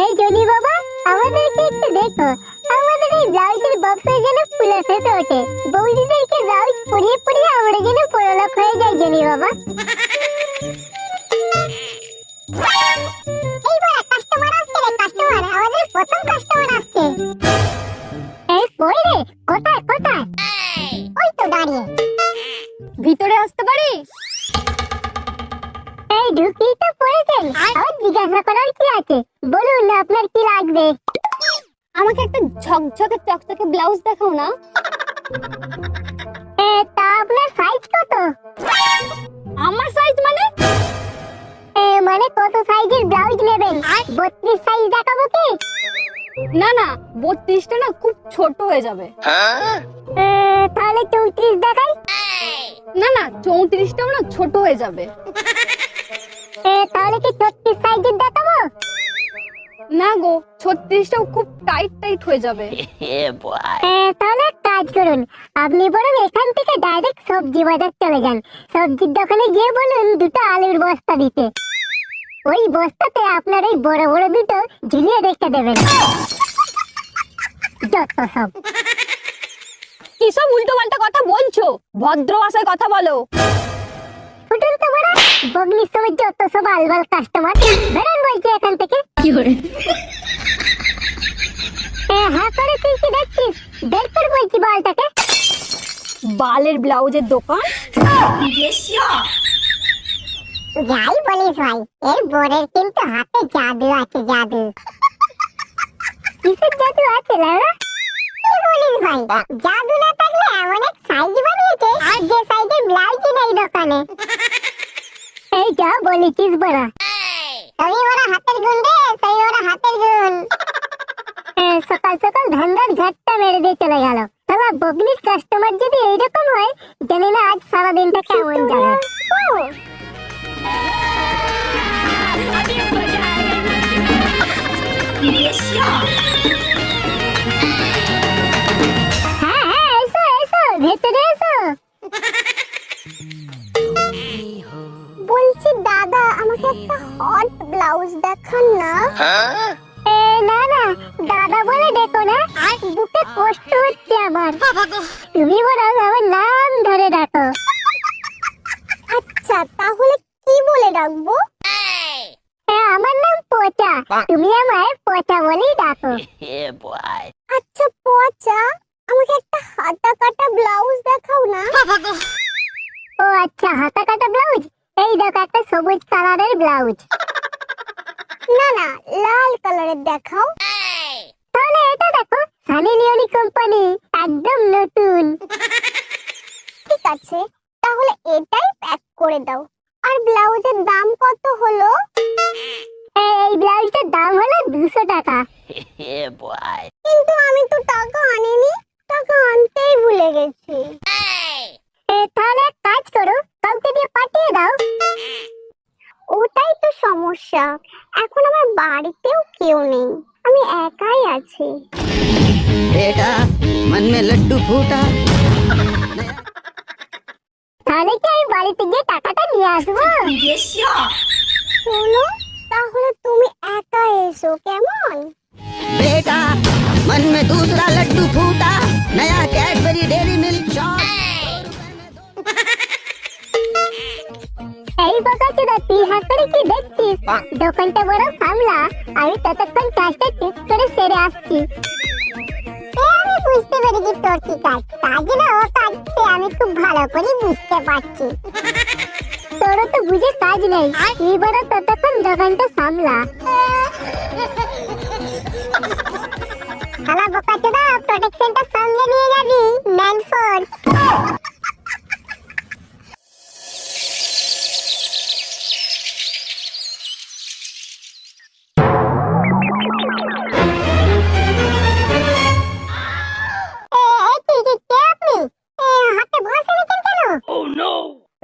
এই জনি বাবা, আমাদেরকে একটু দেখো। আমাদের এই ব্লাউজের ব্যবসায় যেন ফুলে ফেটে ওঠে। বৌদিদেরকে ব্লাউজ পরিয়ে পরিয়ে আমরা যেন পরলোক হয়ে যাই জনি বাবা। এইবার কাস্টমার আসছে রে, কাস্টমার, আমাদের প্রথম কাস্টমার আসছে। এই কই রে? কোথায় কোথায়? ওই তো দাঁড়িয়ে। ভিতরে আসতে পারি? এই ঢুকিয়ে তো পড়েছেন, আর জিজ্ঞাসা করার কি আছে? বলুন আপনার কি লাগবে? আমাকে একটা ঝকঝকে চকচকে ব্লাউজ দেখাও না। তা আপনার সাইজ কত? আমার সাইজ মানে? মানে কত সাইজের ব্লাউজ নেবেন? 32 সাইজ দেখাবো কি? না না, 32টা না খুব ছোট হয়ে যাবে। তাহলে 34 দেখাই? না না, 34টাও না ছোট হয়ে যাবে। তাহলে কি 36 সাইজের দেখাবো? না গো, 36টাও খুব টাইট টাইট হয়ে যাবে। তাহলে এক কাজ করুন, আপনি বরং এখান থেকে ডাইরেক্ট সবজি বাজার চলে যান। সবজির দোকানে গিয়ে বলুন দুটো আলুর বস্তা দিতে। ওই বস্তাতে আপনার এই বড় বড় দুটো ঝুলিয়ে রেখে দেবেন। যত সব কি সব উল্টো পাল্টা কথা বলছো? ভদ্র ভাষায় কথা বলো। ফুটুন তো বড় বগনির সময় যত সব আলবাল কাস্টমার, বেরোন বলছি এখান থেকে। হ্যাঁ করে তুই কি দেখছিস? বের কর বলছি বালটাকে। বালের ব্লাউজের দোকান? যাই বলিস ভাই, এর বোনের কিন্তু হাতে জাদু আছে, জাদু। কিসের জাদু আছে লাউরা? কি বলিস ভাই, জাদু না থাকলে এমন এক সাইজ বানিয়েছে আর যে সাইজের ব্লাউজ নেই দোকানে। এই যা বলেছিস বড়া, সবই ওরা হাতের গুণ রে, সবই ওরা হাতের গুণ। সকাল সকাল ধান্দার ঝাটটা মেরে দিয়ে চলে গেল। শালা বগনির কাস্টমার যদি এইরকম হয়, জানি না আজ সারাদিনটা কেমন যাবে। হ্যাঁ হ্যাঁ, এসো এসো, ভেতরে এসো। বলছি দাদা, আমাকে একটা হট ব্লাউজ দেখান না। না না, দাদা বলে ডেকো না, বুকে কষ্ট হচ্ছে আমার। তুমি বরং আমার নাম ধরে ডাকো। আচ্ছা, তাহলে কি বলে ডাকবো? আমার নাম পচা, তুমি আমায় পচা বলেই ডাকো। আচ্ছা পচা, আমাকে একটা হাতা কাটা ব্লাউজ দেখাও না। ও আচ্ছা, হাতা কাটা ব্লাউজ? এই দেখো একটা সবুজ কালারের ব্লাউজ। না না, লাল কালারের দেখাও। তাহলে এটা দেখো, সানি লিওনি কোম্পানি, একদম নতুন। ঠিক আছে, তাহলে এটাই প্যাক করে দাও। আর ব্লাউজের দাম কত হলো? এই ব্লাউজটার দাম হলো 200 টাকা। কিন্তু আমি তো টাকা আনিনি, টাকা আনতেই ভুলে গেছি। তাহলে এক কাজ করো, কাউকে দিয়ে পাঠিয়ে দাও। ওটাই তো সমস্যা, এখন আমার বাড়িতেও কেউ নেই, আমি একাই আছি। बेटा मन में लड्डू फूटा। তাহলে কি আমি বাড়িতে গিয়ে টাকাটা নিয়ে আসবো? শোনো, তাহলে তুমি একা এসো কেমন? बेटा मन में दूसरा लड्डू फूटा, नया कैडबरी डेयरी मिल्क शॉप। এই বকাচোদা, তুই হাত করে কি দেখছিস? দোকানটা বড় সামলা, আমি ততক্ষণ কাজটা ঠিক করে সেরে আসছি। আমি বুঝতে পেরেছি তোর কি কাজ, কাজ না ও কাজ, আমি খুব ভালো করে বুঝতে পারছি। তোরও তো বুঝে কাজ নেই, তুই বড় ততক্ষণ দোকানটা সামলা। শালা বকাচোদা, প্রোটেকশনটা সঙ্গে নিয়ে যাবি, ম্যান ফোর্স।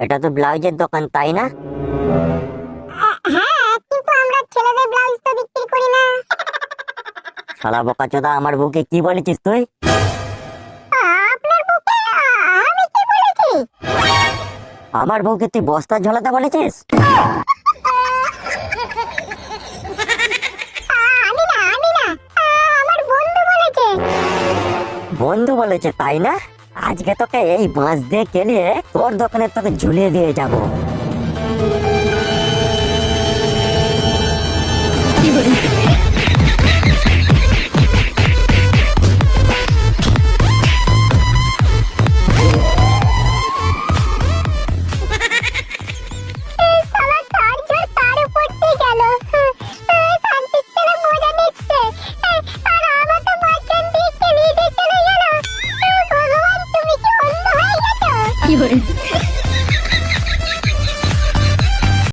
এটা তো ব্লাউজের দোকান, তাই না? হ্যাঁ, কিন্তু আমরা ছেলেদের ব্লাউজ তো বিক্রি করি না। শালা বোকাচোদা, আমার বুকে কি বলেছিস তুই? আপনার বুকে আমি কি বলেছি? আমার বউকে তুই বস্তা ঝোলাতে বলেছিস? বন্ধু বলেছে তাই না? আজকে তোকে এই বাঁশ দিয়ে কেলিয়ে তোর দোকানে তোকে ঝুলিয়ে দিয়ে যাব।